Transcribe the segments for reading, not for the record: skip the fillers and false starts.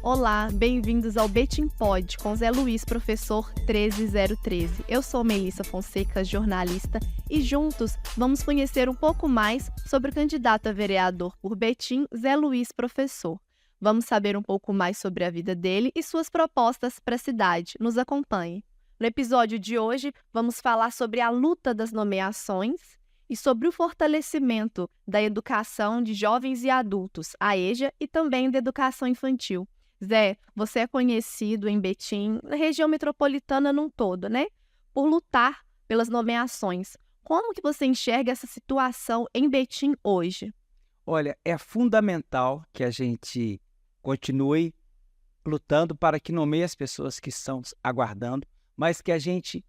Olá, bem-vindos ao Betim Pod com Zé Luiz, professor 13013. Eu sou Melissa Fonseca, jornalista, e juntos vamos conhecer um pouco mais sobre o candidato a vereador por Betim, Zé Luiz, professor. Vamos saber um pouco mais sobre a vida dele e suas propostas para a cidade. Nos acompanhe. No episódio de hoje, vamos falar sobre a luta das nomeações e sobre o fortalecimento da educação de jovens e adultos, a EJA, e também da educação infantil. Zé, você é conhecido em Betim, na região metropolitana num todo, né? Por lutar pelas nomeações. Como que você enxerga essa situação em Betim hoje? Olha, é fundamental que a gente continue lutando para que nomeie as pessoas que estão aguardando, mas que a gente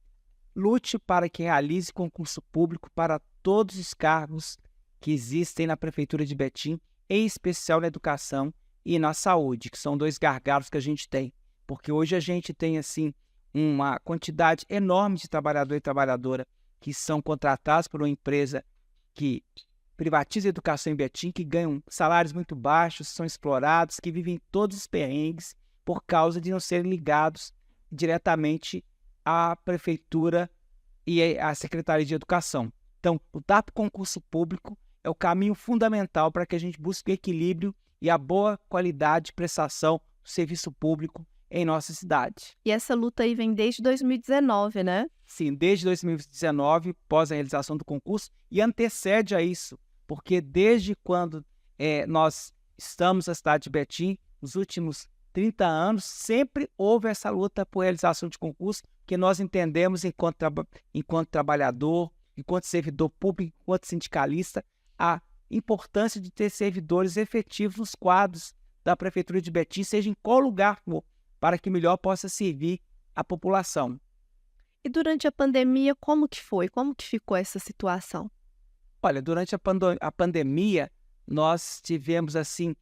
lute para que realize concurso público para todos os cargos que existem na Prefeitura de Betim, em especial na educação e na saúde, que são dois gargalos que a gente tem. Porque hoje a gente tem, assim, uma quantidade enorme de trabalhador e trabalhadora que são contratados por uma empresa que privatiza a educação em Betim, que ganham salários muito baixos, são explorados, que vivem todos os perrengues por causa de não serem ligados diretamente à Prefeitura e à Secretaria de Educação. Então, lutar por concurso público é o caminho fundamental para que a gente busque o equilíbrio e a boa qualidade de prestação do serviço público em nossa cidade. E essa luta aí vem desde 2019, né? Sim, desde 2019, após a realização do concurso, e antecede a isso, porque desde quando nós estamos na cidade de Betim, nos últimos 30 anos, sempre houve essa luta por realização de concurso, que nós entendemos enquanto trabalhador, enquanto servidor público, enquanto sindicalista, a importância de ter servidores efetivos nos quadros da Prefeitura de Betim, seja em qual lugar for, para que melhor possa servir a população. E durante a pandemia, como que foi? Como que ficou essa situação? Olha, durante a pandemia, nós tivemos, assim,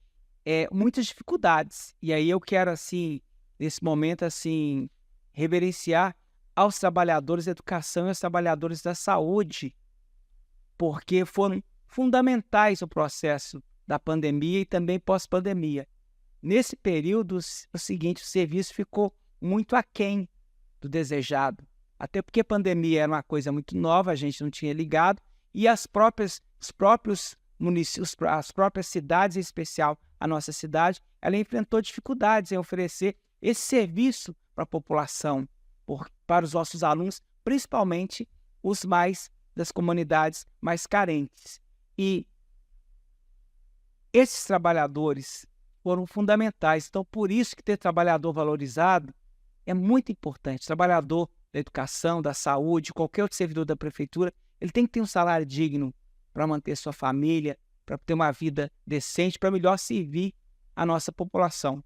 muitas dificuldades. E aí eu quero, assim, nesse momento, assim, reverenciar aos trabalhadores da educação e aos trabalhadores da saúde, porque foram fundamentais no processo da pandemia e também pós-pandemia. Nesse período, o seguinte, o serviço ficou muito aquém do desejado, até porque a pandemia era uma coisa muito nova, a gente não tinha ligado, e os próprios municípios, as próprias cidades, em especial a nossa cidade, ela enfrentou dificuldades em oferecer esse serviço para a população, para os nossos alunos, principalmente os mais das comunidades mais carentes. E esses trabalhadores foram fundamentais. Então, por isso que ter trabalhador valorizado é muito importante. Trabalhador da educação, da saúde, qualquer outro servidor da prefeitura, ele tem que ter um salário digno para manter sua família, para ter uma vida decente, para melhor servir a nossa população.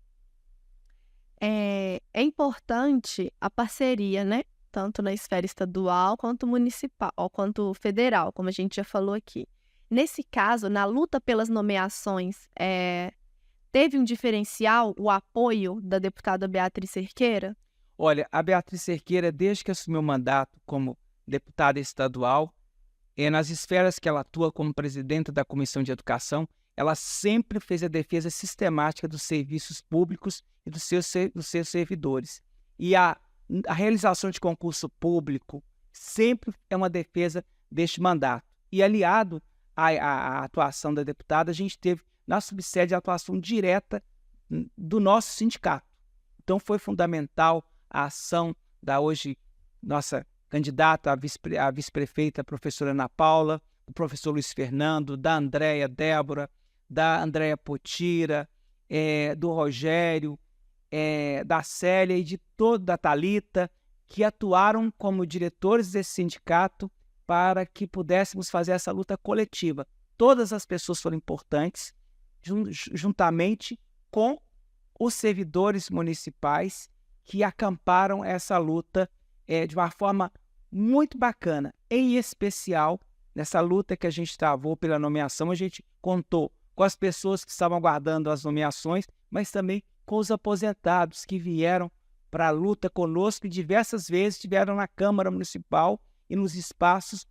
É importante a parceria, né? Tanto na esfera estadual, quanto municipal, quanto federal, como a gente já falou aqui. Nesse caso, na luta pelas nomeações, teve um diferencial o apoio da deputada Beatriz Cerqueira? Olha, a Beatriz Cerqueira, desde que assumiu o mandato como deputada estadual, nas esferas que ela atua como presidenta da Comissão de Educação, ela sempre fez a defesa sistemática dos serviços públicos e dos seus servidores. E a realização de concurso público sempre é uma defesa deste mandato. E aliado à atuação da deputada, a gente teve na subsede a atuação direta do nosso sindicato. Então foi fundamental a ação da hoje nossa candidata a vice-prefeita, a professora Ana Paula, do professor Luiz Fernando, da Andréia Débora, da Andréia Potira, do Rogério, da Célia e da Thalita, que atuaram como diretores desse sindicato para que pudéssemos fazer essa luta coletiva. Todas as pessoas foram importantes, juntamente com os servidores municipais que acamparam essa luta de uma forma muito bacana. Em especial, nessa luta que a gente travou pela nomeação, a gente contou com as pessoas que estavam aguardando as nomeações, mas também com os aposentados que vieram para a luta conosco e diversas vezes estiveram na Câmara Municipal e nos espaços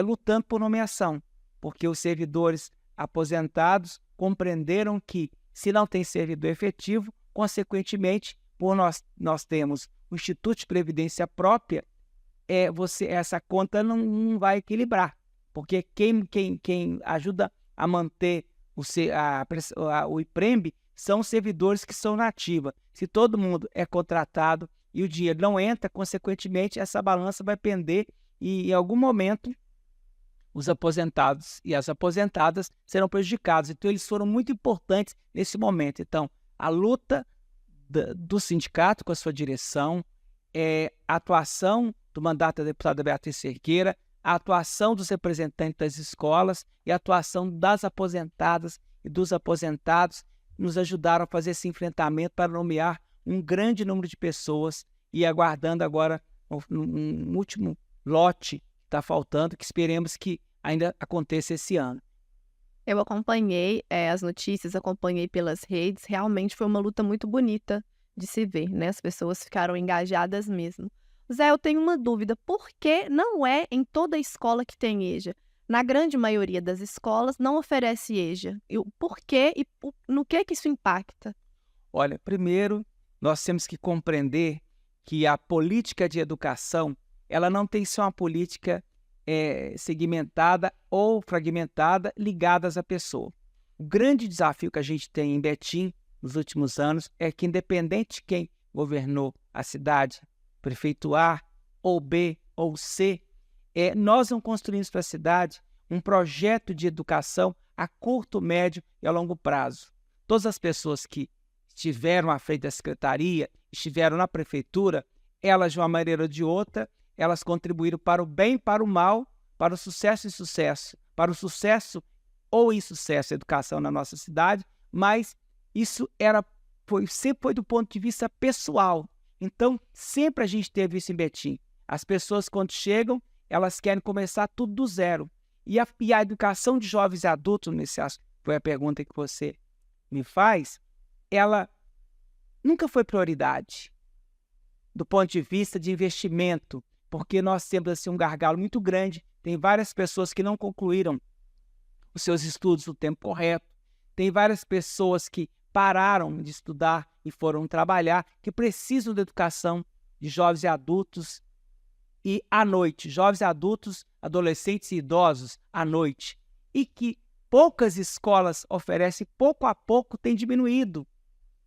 lutando por nomeação, porque os servidores aposentados compreenderam que, se não tem servidor efetivo, consequentemente, por nós temos o Instituto de Previdência Própria, essa conta não vai equilibrar, porque quem ajuda a manter o IPREMB são os servidores que são na ativa. Se todo mundo é contratado e o dinheiro não entra, consequentemente, essa balança vai pender e, em algum momento, os aposentados e as aposentadas serão prejudicados. Então, eles foram muito importantes nesse momento. Então, a luta do sindicato com a sua direção, a atuação do mandato da deputada Beatriz Cerqueira, a atuação dos representantes das escolas e a atuação das aposentadas e dos aposentados nos ajudaram a fazer esse enfrentamento para nomear um grande número de pessoas e aguardando agora um último lote que está faltando, que esperemos que ainda aconteça esse ano. Eu acompanhei as notícias, acompanhei pelas redes, realmente foi uma luta muito bonita de se ver, né? As pessoas ficaram engajadas mesmo. Zé, eu tenho uma dúvida, por que não é em toda escola que tem EJA? Na grande maioria das escolas não oferece EJA. Por quê e no que isso impacta? Olha, primeiro, nós temos que compreender que a política de educação, ela não tem que ser uma política segmentada ou fragmentada, ligadas à pessoa. O grande desafio que a gente tem em Betim nos últimos anos é que, independente de quem governou a cidade, prefeito A, ou B, ou C, nós não construímos para a cidade um projeto de educação a curto, médio e a longo prazo. Todas as pessoas que estiveram à frente da secretaria, estiveram na prefeitura, elas, de uma maneira ou de outra, elas contribuíram para o bem e para o mal, para o sucesso e insucesso, para o sucesso ou insucesso da educação na nossa cidade, mas isso sempre foi do ponto de vista pessoal. Então, sempre a gente teve isso em Betim. As pessoas, quando chegam, elas querem começar tudo do zero. E a educação de jovens e adultos, foi a pergunta que você me faz, ela nunca foi prioridade do ponto de vista de investimento, porque nós temos assim, um gargalo muito grande. Tem várias pessoas que não concluíram os seus estudos no tempo correto. Tem várias pessoas que pararam de estudar e foram trabalhar, que precisam da educação de jovens e adultos e à noite, jovens e adultos, adolescentes e idosos à noite, e que poucas escolas oferecem, pouco a pouco tem diminuído.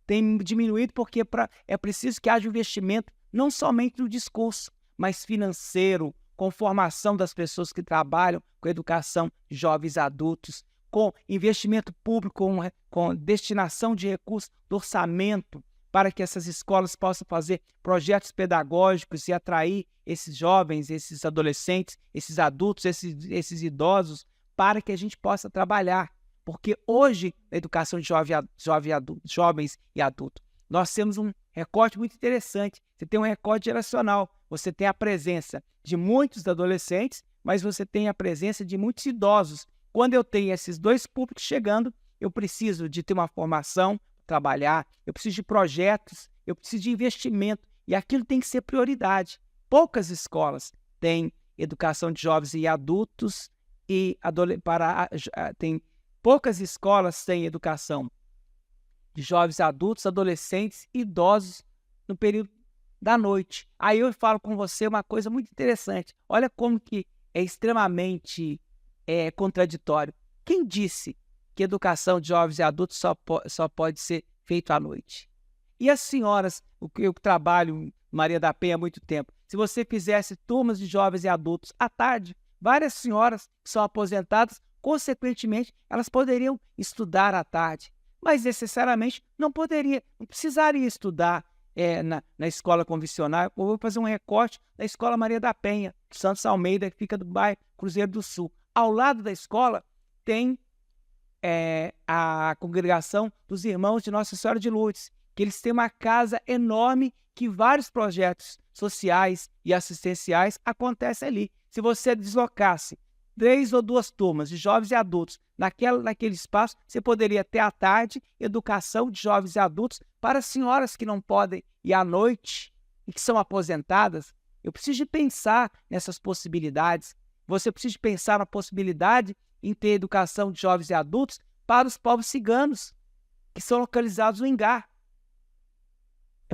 Tem diminuído porque é preciso que haja investimento não somente no discurso, mas financeiro, com formação das pessoas que trabalham com educação de jovens e adultos, com investimento público, com destinação de recursos do orçamento, para que essas escolas possam fazer projetos pedagógicos e atrair esses jovens, esses adolescentes, esses adultos, esses idosos, para que a gente possa trabalhar. Porque hoje, na educação de jovens e adultos, nós temos um recorte muito interessante. Você tem um recorte geracional. Você tem a presença de muitos adolescentes, mas você tem a presença de muitos idosos. Quando eu tenho esses dois públicos chegando, eu preciso de ter uma formação, trabalhar, eu preciso de projetos, eu preciso de investimento, e aquilo tem que ser prioridade. Poucas escolas têm educação de jovens e adultos, poucas escolas têm educação de jovens, adultos, adolescentes e idosos no período da noite. Aí eu falo com você uma coisa muito interessante. Olha como que é extremamente contraditório. Quem disse que educação de jovens e adultos só pode ser feito à noite? E as senhoras, eu trabalho em Maria da Penha há muito tempo, se você fizesse turmas de jovens e adultos à tarde, várias senhoras que são aposentadas, consequentemente, elas poderiam estudar à tarde, mas necessariamente não precisaria estudar na escola convencional. Eu vou fazer um recorte da Escola Maria da Penha, Santos Almeida, que fica do bairro Cruzeiro do Sul. Ao lado da escola tem a congregação dos Irmãos de Nossa Senhora de Lourdes, que eles têm uma casa enorme que vários projetos sociais e assistenciais acontecem ali. Se você deslocasse 3 ou 2 turmas de jovens e adultos naquele espaço, você poderia ter à tarde educação de jovens e adultos para senhoras que não podem ir à noite e que são aposentadas. Eu preciso de pensar nessas possibilidades. Você precisa de pensar na possibilidade em ter educação de jovens e adultos para os povos ciganos, que são localizados no Ingá.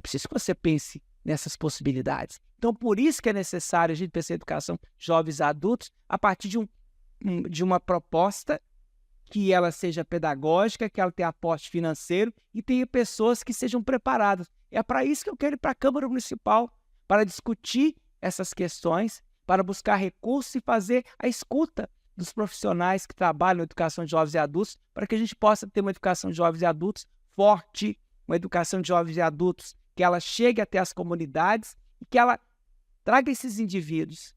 É preciso que você pense nessas possibilidades. Então, por isso que é necessário a gente pensar em educação de jovens e adultos a partir de uma proposta que ela seja pedagógica, que ela tenha aporte financeiro e tenha pessoas que sejam preparadas. É para isso que eu quero ir para a Câmara Municipal, para discutir essas questões, para buscar recursos e fazer a escuta dos profissionais que trabalham na educação de jovens e adultos, para que a gente possa ter uma educação de jovens e adultos forte, uma educação de jovens e adultos que ela chegue até as comunidades e que ela traga esses indivíduos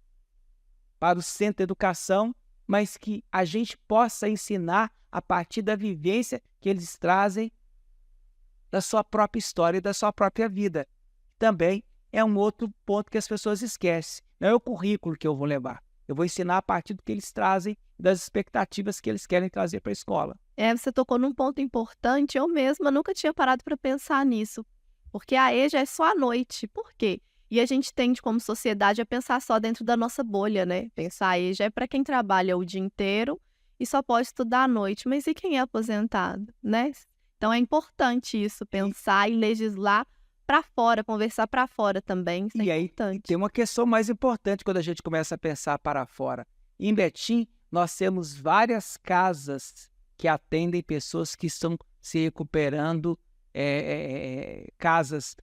para o centro da educação, mas que a gente possa ensinar a partir da vivência que eles trazem da sua própria história e da sua própria vida. Também é um outro ponto que as pessoas esquecem. Não é o currículo que eu vou levar. Eu vou ensinar a partir do que eles trazem, das expectativas que eles querem trazer para a escola. Você tocou num ponto importante. Eu mesma nunca tinha parado para pensar nisso, porque a EJA é só à noite. Por quê? E a gente tende, como sociedade, a pensar só dentro da nossa bolha, né? Pensar a EJA é para quem trabalha o dia inteiro e só pode estudar à noite. Mas e quem é aposentado, né? Então é importante isso, pensar e legislar para fora, conversar para fora também. Isso é importante. Tem uma questão mais importante quando a gente começa a pensar para fora. Em Betim, nós temos várias casas que atendem pessoas que estão se recuperando, casas,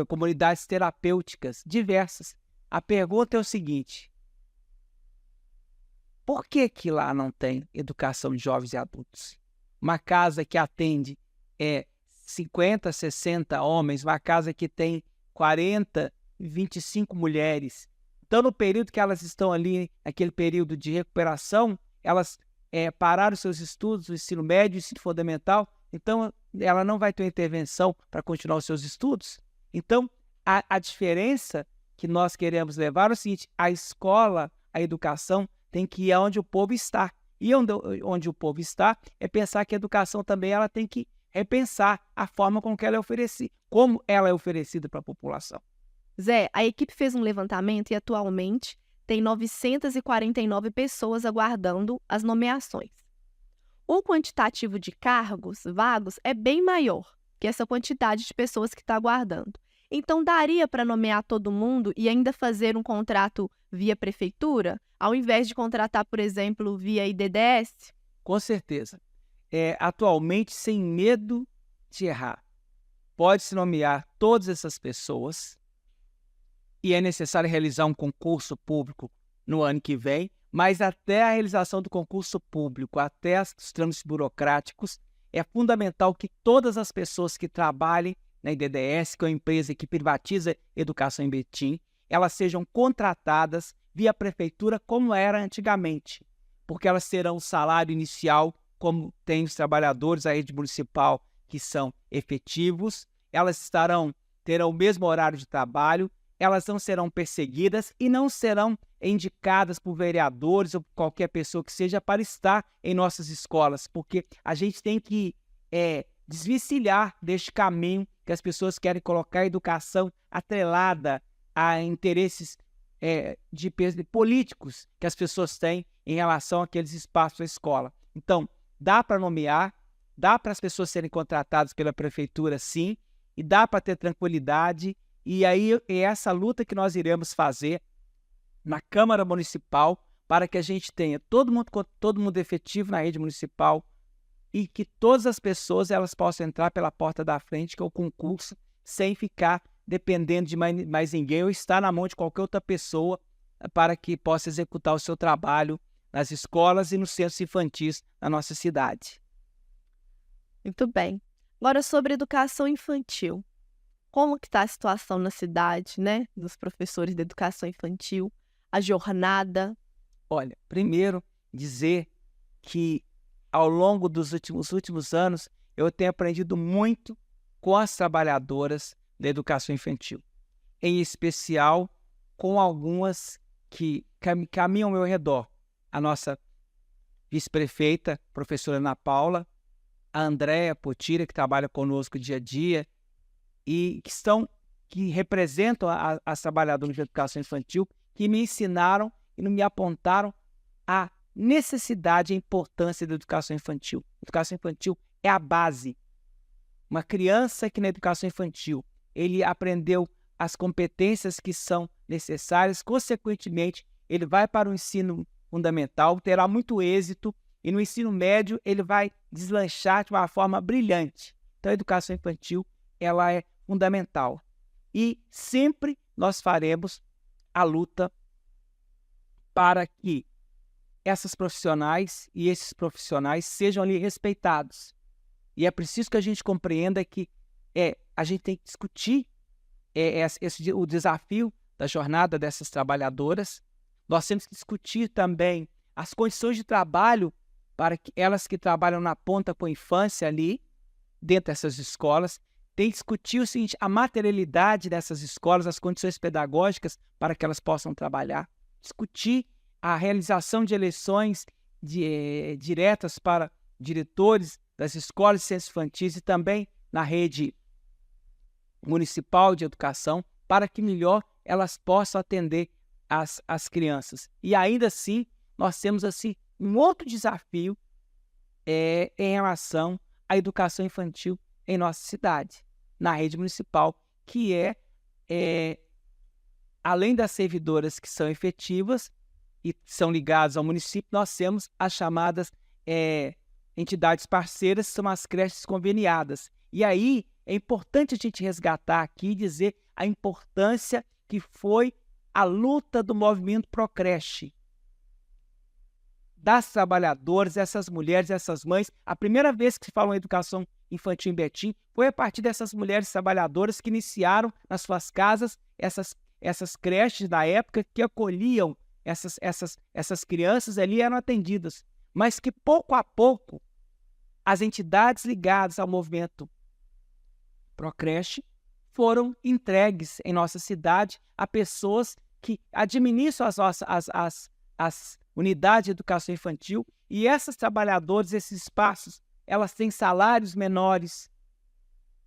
comunidades terapêuticas diversas. A pergunta é o seguinte: por que que lá não tem educação de jovens e adultos? Uma casa que atende 50, 60 homens, uma casa que tem 40, 25 mulheres. Então, no período que elas estão ali, naquele período de recuperação, elas pararam seus estudos, o ensino médio, o ensino fundamental, então ela não vai ter intervenção para continuar os seus estudos. Então, a diferença que nós queremos levar é o seguinte: a escola, a educação tem que ir aonde o povo está. E onde o povo está é pensar que a educação também ela tem que repensar a forma com que ela é oferecida, como ela é oferecida para a população. Zé, a equipe fez um levantamento e atualmente tem 949 pessoas aguardando as nomeações. O quantitativo de cargos vagos é bem maior que essa quantidade de pessoas que está aguardando. Então, daria para nomear todo mundo e ainda fazer um contrato via prefeitura, ao invés de contratar, por exemplo, via IDDS? Com certeza. Atualmente, sem medo de errar, pode-se nomear todas essas pessoas e é necessário realizar um concurso público no ano que vem, mas até a realização do concurso público, até os trâmites burocráticos, é fundamental que todas as pessoas que trabalhem na IDDS, que é uma empresa que privatiza educação em Betim, elas sejam contratadas via prefeitura como era antigamente, porque elas terão um salário inicial, como tem os trabalhadores da rede municipal que são efetivos, elas terão o mesmo horário de trabalho, elas não serão perseguidas e não serão indicadas por vereadores ou por qualquer pessoa que seja para estar em nossas escolas, porque a gente tem que desvencilhar deste caminho que as pessoas querem colocar a educação atrelada a interesses de políticos que as pessoas têm em relação àqueles espaços da escola. Então, dá para nomear, dá para as pessoas serem contratadas pela prefeitura, sim, e dá para ter tranquilidade. E aí é essa luta que nós iremos fazer na Câmara Municipal para que a gente tenha todo mundo efetivo na rede municipal e que todas as pessoas elas possam entrar pela porta da frente, que é o concurso, sem ficar dependendo de mais ninguém ou estar na mão de qualquer outra pessoa para que possa executar o seu trabalho nas escolas e nos centros infantis da nossa cidade. Muito bem. Agora, sobre educação infantil. Como que está a situação na cidade, né, dos professores de educação infantil, a jornada? Olha, primeiro dizer que ao longo dos últimos anos eu tenho aprendido muito com as trabalhadoras da educação infantil, em especial com algumas que caminham ao meu redor. A nossa vice-prefeita, professora Ana Paula, a Andréa Potira, que trabalha conosco dia a dia, e que representam as trabalhadoras de educação infantil, que me ensinaram e me apontaram a necessidade e a importância da educação infantil. A educação infantil é a base. Uma criança que na educação infantil ele aprendeu as competências que são necessárias, consequentemente, ele vai para o ensino fundamental, terá muito êxito, e no ensino médio ele vai deslanchar de uma forma brilhante. Então, a educação infantil, ela é fundamental. E sempre nós faremos a luta para que essas profissionais e esses profissionais sejam ali respeitados. E é preciso que a gente compreenda que a gente tem que discutir o desafio da jornada dessas trabalhadoras. Nós temos que discutir também as condições de trabalho para que elas que trabalham na ponta com a infância ali, dentro dessas escolas. Tem que discutir o seguinte, a materialidade dessas escolas, as condições pedagógicas para que elas possam trabalhar. Discutir a realização de eleições diretas para diretores das escolas de ciências infantis e também na rede municipal de educação, para que melhor elas possam atender as crianças. E ainda assim, nós temos assim, um outro desafio em relação à educação infantil em nossa cidade, na rede municipal, que além das servidoras que são efetivas e são ligadas ao município, nós temos as chamadas entidades parceiras, que são as creches conveniadas. E aí é importante a gente resgatar aqui e dizer a importância que foi a luta do movimento Procreche, das trabalhadoras, essas mulheres, essas mães. A primeira vez que se falou em educação infantil em Betim foi a partir dessas mulheres trabalhadoras que iniciaram nas suas casas essas creches da época que acolhiam essas crianças ali, eram atendidas, mas que pouco a pouco as entidades ligadas ao movimento Procreche foram entregues em nossa cidade a pessoas que administram as unidades de educação infantil, e essas trabalhadoras, esses espaços, elas têm salários menores,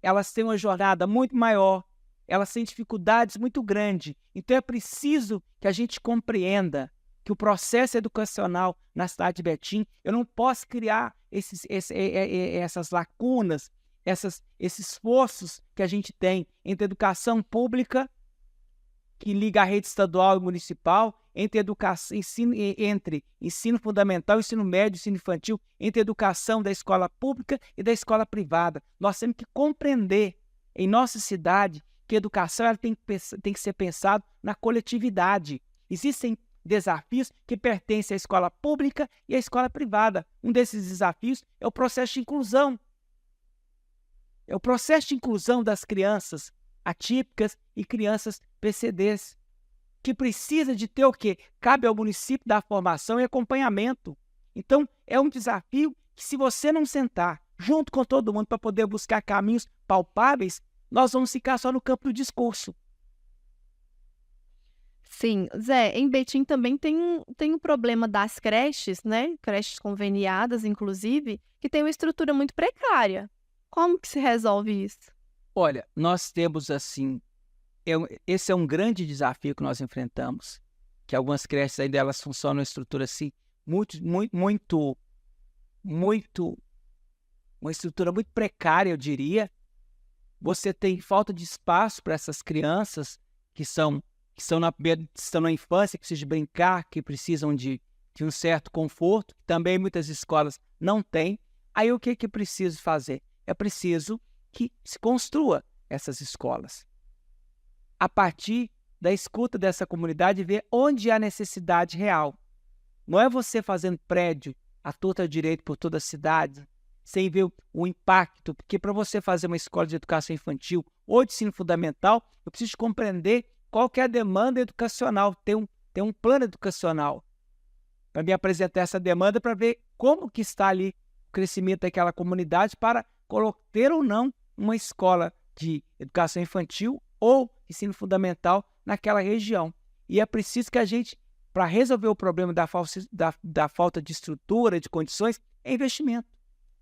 elas têm uma jornada muito maior, elas têm dificuldades muito grandes. Então é preciso que a gente compreenda que o processo educacional na cidade de Betim, eu não posso criar essas lacunas, esses esforços que a gente tem entre educação pública, que liga a rede estadual e municipal, entre ensino fundamental, ensino médio, ensino infantil, entre educação da escola pública e da escola privada. Nós temos que compreender em nossa cidade que a educação ela tem que ser pensada na coletividade. Existem desafios que pertencem à escola pública e à escola privada. Um desses desafios é o processo de inclusão. É o processo de inclusão das crianças atípicas e crianças PCDs, que precisa de ter o quê? Cabe ao município dar formação e acompanhamento. Então, é um desafio que, se você não sentar junto com todo mundo para poder buscar caminhos palpáveis, nós vamos ficar só no campo do discurso. Sim, Zé, em Betim também tem um problema das creches, né? Creches conveniadas, inclusive, que tem uma estrutura muito precária. Como que se resolve isso? Olha, nós temos assim, esse é um grande desafio que nós enfrentamos, que algumas creches ainda elas funcionam em estrutura assim, uma estrutura muito precária, eu diria. Você tem falta de espaço para essas crianças que estão na infância, que precisam de brincar, que precisam de um certo conforto, que também muitas escolas não têm. Aí o que é preciso fazer? É preciso que se construa essas escolas a partir da escuta dessa comunidade e ver onde há necessidade real. Não é você fazendo prédio à torta direito por toda a cidade, sem ver o impacto, porque para você fazer uma escola de educação infantil ou de ensino fundamental, eu preciso compreender qual que é a demanda educacional, ter um plano educacional para me apresentar essa demanda, para ver como que está ali o crescimento daquela comunidade para ter ou não uma escola de educação infantil ou ensino fundamental naquela região. E é preciso que a gente, para resolver o problema da falta de estrutura, de condições, é investimento.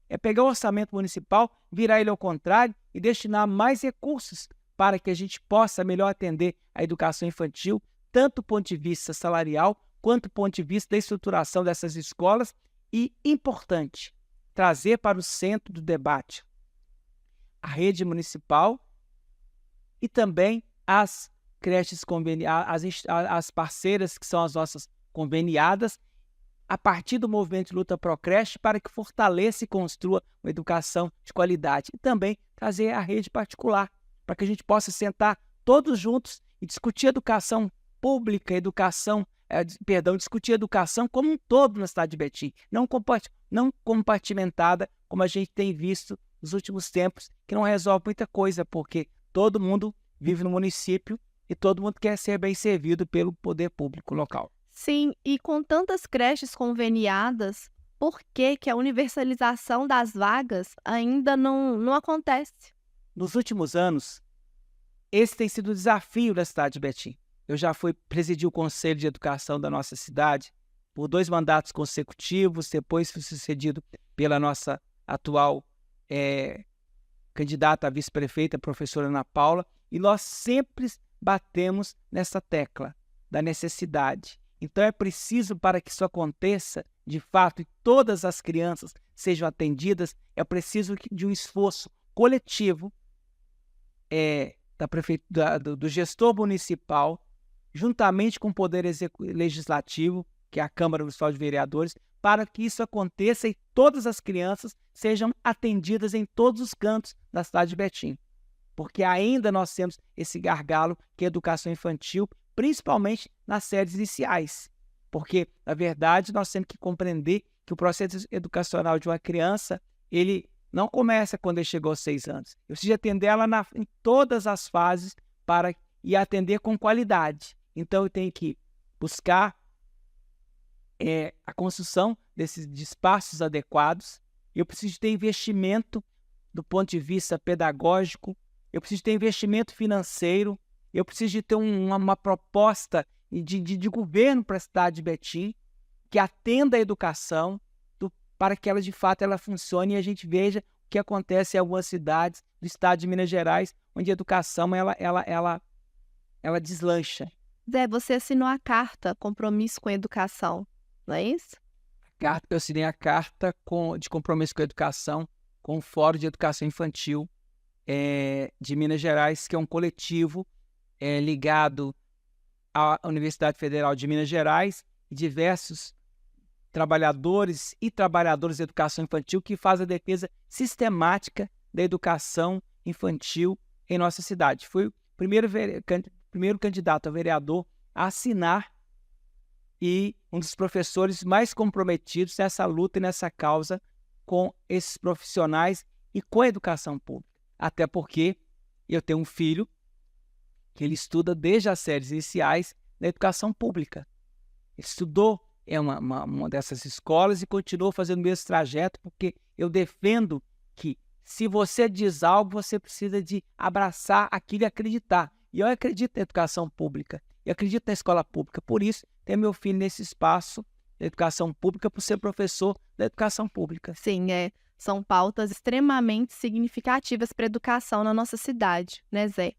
É pegar o orçamento municipal, virar ele ao contrário e destinar mais recursos para que a gente possa melhor atender a educação infantil, tanto do ponto de vista salarial, quanto do ponto de vista da estruturação dessas escolas. E, importante, trazer para o centro do debate a rede municipal e também as creches as parceiras que são as nossas conveniadas, a partir do movimento de luta pró-creche, para que fortaleça e construa uma educação de qualidade. E também trazer a rede particular, para que a gente possa sentar todos juntos e discutir educação pública, discutir educação como um todo na cidade de Betim, não compartimentada, como a gente tem visto nos últimos tempos, que não resolve muita coisa, porque todo mundo vive no município e todo mundo quer ser bem servido pelo poder público local. Sim, e com tantas creches conveniadas, por que a universalização das vagas ainda não acontece? Nos últimos anos, esse tem sido o desafio da cidade de Betim. Eu já presidi o Conselho de Educação da nossa cidade por 2 mandatos consecutivos, depois fui sucedido pela nossa atual candidata a vice-prefeita, a professora Ana Paula, e nós sempre batemos nessa tecla da necessidade. Então é preciso, para que isso aconteça, de fato, e todas as crianças sejam atendidas, é preciso de um esforço coletivo do gestor municipal, juntamente com o Poder Legislativo, que é a Câmara Municipal de Vereadores, para que isso aconteça e todas as crianças sejam atendidas em todos os cantos da cidade de Betim. Porque ainda nós temos esse gargalo que é a educação infantil, principalmente nas séries iniciais. Porque, na verdade, nós temos que compreender que o processo educacional de uma criança, ele não começa quando ele chegou aos 6 anos. Eu preciso atender ela em todas as fases e atender com qualidade. Então, eu tenho que buscar a construção de espaços adequados. Eu preciso ter investimento do ponto de vista pedagógico. Eu preciso ter investimento financeiro. Eu preciso de ter uma proposta de governo para a cidade de Betim que atenda a educação para que ela, de fato, ela funcione e a gente veja o que acontece em algumas cidades do estado de Minas Gerais, onde a educação ela deslancha. Zé, você assinou a carta Compromisso com a Educação, não é isso? Eu assinei a carta de compromisso com a educação com o Fórum de Educação Infantil de Minas Gerais, que é um coletivo ligado à Universidade Federal de Minas Gerais e diversos trabalhadores e trabalhadoras de educação infantil que fazem a defesa sistemática da educação infantil em nossa cidade. Fui o primeiro candidato a vereador a assinar e um dos professores mais comprometidos nessa luta e nessa causa com esses profissionais e com a educação pública. Até porque eu tenho um filho que ele estuda desde as séries iniciais na educação pública. Ele estudou em uma dessas escolas e continuou fazendo o mesmo trajeto, porque eu defendo que se você diz algo, você precisa de abraçar aquilo e acreditar. E eu acredito na educação pública, eu acredito na escola pública. Por isso, ter meu filho nesse espaço da educação pública, por ser professor da educação pública. Sim, são pautas extremamente significativas para a educação na nossa cidade, né, Zé?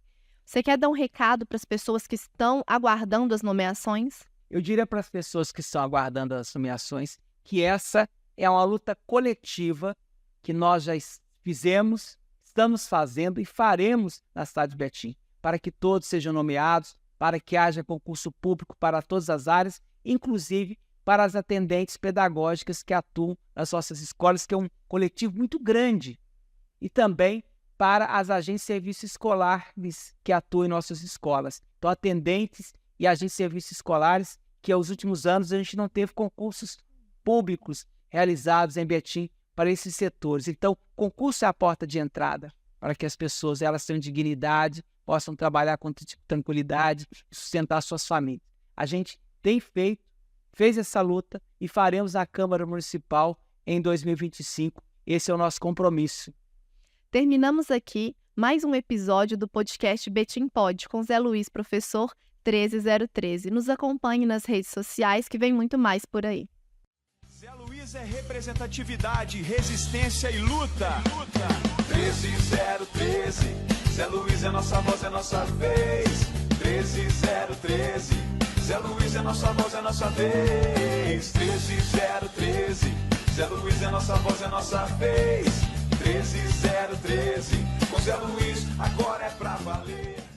Você quer dar um recado para as pessoas que estão aguardando as nomeações? Eu diria para as pessoas que estão aguardando as nomeações que essa é uma luta coletiva que nós já fizemos, estamos fazendo e faremos na cidade de Betim, para que todos sejam nomeados, para que haja concurso público para todas as áreas, inclusive para as atendentes pedagógicas que atuam nas nossas escolas, que é um coletivo muito grande, e também para as agentes de serviços escolares que atuam em nossas escolas. Então, atendentes e agentes de serviços escolares, que aos últimos anos a gente não teve concursos públicos realizados em Betim para esses setores. Então, concurso é a porta de entrada para que as pessoas elas tenham dignidade, possam trabalhar com tranquilidade e sustentar suas famílias. A gente fez essa luta e faremos na Câmara Municipal em 2025. Esse é o nosso compromisso. Terminamos aqui mais um episódio do podcast Betim Pod, com Zé Luiz, professor 13013. Nos acompanhe nas redes sociais que vem muito mais por aí. Zé Luiz é representatividade, resistência e luta. 13013, Zé Luiz é nossa voz, é nossa vez. 13013, Zé Luiz é nossa voz, é nossa vez. 13013, Zé Luiz é nossa voz, é nossa vez. 13013, com Zé Luiz, agora é pra valer.